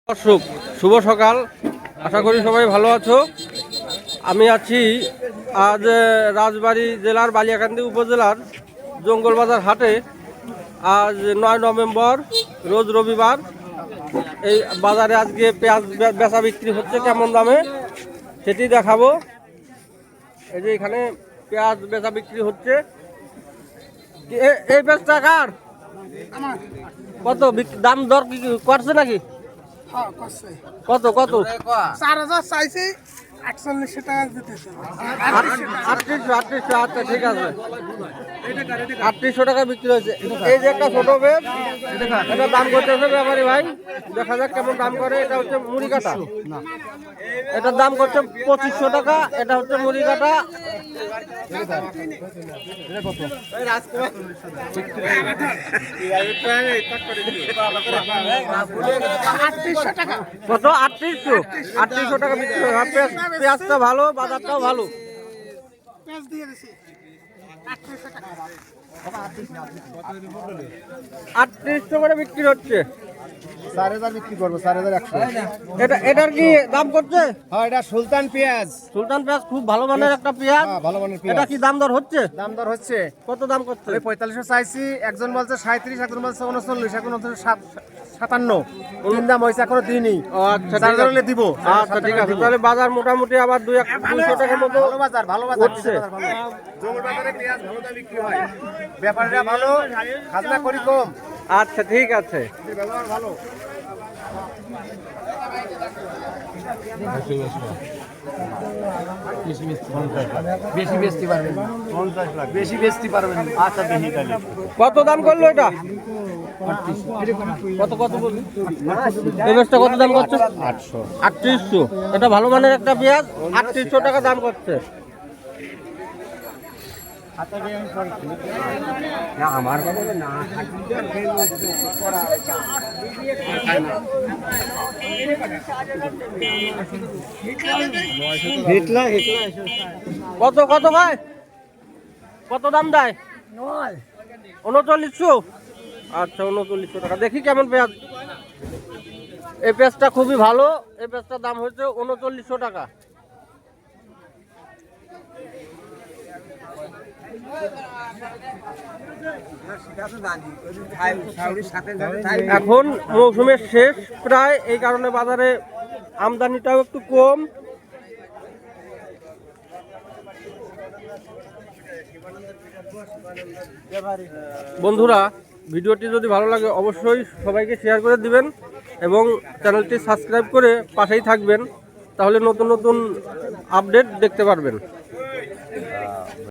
দর্শক শুভ সকাল, আশা করি সবাই ভালো আছো। আমি আছি আজ রাজবাড়ী জেলার বালিয়াকান্দি উপজেলার জঙ্গলবাজার হাটে। আজ 9 নভেম্বর, রোজ রবিবার। এই বাজারে আজকে পেঁয়াজ বেচা বিক্রি হচ্ছে কেমন দামে সেটি দেখাবো। এই যে এখানে পেঁয়াজ বেচা বিক্রি হচ্ছে। এই পেঁয়াজটা কার? কত দাম দর কি করছে নাকি? কত কত? 4,000 চাইছি, 48 টাকা দিতেছে। 3800। আচ্ছা ঠিক আছে, 3800 টাকা বিক্রি হয়েছে। এই যে একটা ছোট বেশ, এটা দাম করতেছে ব্যাপারী ভাই, দেখা যাক কেমন দাম করে। এটা হচ্ছে মুড়ি কাটা, এটার দাম করছে 2500 টাকা। এটা হচ্ছে মুড়ি কাটা। কত? 3800 টাকা বিক্রি হয়। পেঁয়াজটা ভালো, বাজারটাও ভালো। 3800 করে বিক্রি হচ্ছে। 4,000 বিক্রি করবো, 4,100। এটার কি দাম করছে? হ্যাঁ, এটা সুলতান পেঁয়াজ। সুলতান পেঁয়াজ খুব ভালো মানের একটা পেঁয়াজ। ভালো মানের পেঁয়াজ। এটা কি দাম দর হচ্ছে? দাম দর হচ্ছে, কত দাম করছে? 4500 চাইছি, একজন বলছে 37, একজন বলছে 39, এখন 57। তিন দাম হয়েছে, এখনো দিইনি। আচ্ছা ঠিক 4,000 আছে। হলে দিব। আচ্ছা ঠিক আছে, তাহলে বাজার মোটামুটি আবার 200 টাকার মতো ভালো বাজার, ভালো বাজার হচ্ছে। জঙ্গল বাজারে পেঁয়াজ ভালো দাম বিক্রি হয়, ব্যাপারীরা ভালো, খাজনা করি কম। আচ্ছা ঠিক আছে। ব্যবহার ভালো। বেশি বেচতে পারবেন, 50 লাখ বেশি বেচতে পারবেন। আচ্ছা দেখি তাহলে কত দাম করলো এটা? কত কত বলি? এই বেশটা কত দাম করছে? 3800। এটা ভালো মানের একটা পেঁয়াজ, 3800 টাকা দাম করছে। আমার কত কত ভাই, কত দাম দেয়? 3900। আচ্ছা 3900 টাকা। দেখি কেমন পেঁয়াজ। এই পেঁয়াজটা খুবই ভালো, এই পেঁয়াজটার দাম হচ্ছে 3900 টাকা। এখন মৌসুমের শেষ প্রায়, এই কারণে বাজারে আমদানিটাও একটু কম। বন্ধুরা, ভিডিওটি যদি ভালো লাগে অবশ্যই সবাইকে শেয়ার করে দিবেন এবং চ্যানেলটি সাবস্ক্রাইব করে পাশেই থাকবেন, তাহলে নতুন নতুন আপডেট দেখতে পারবেন।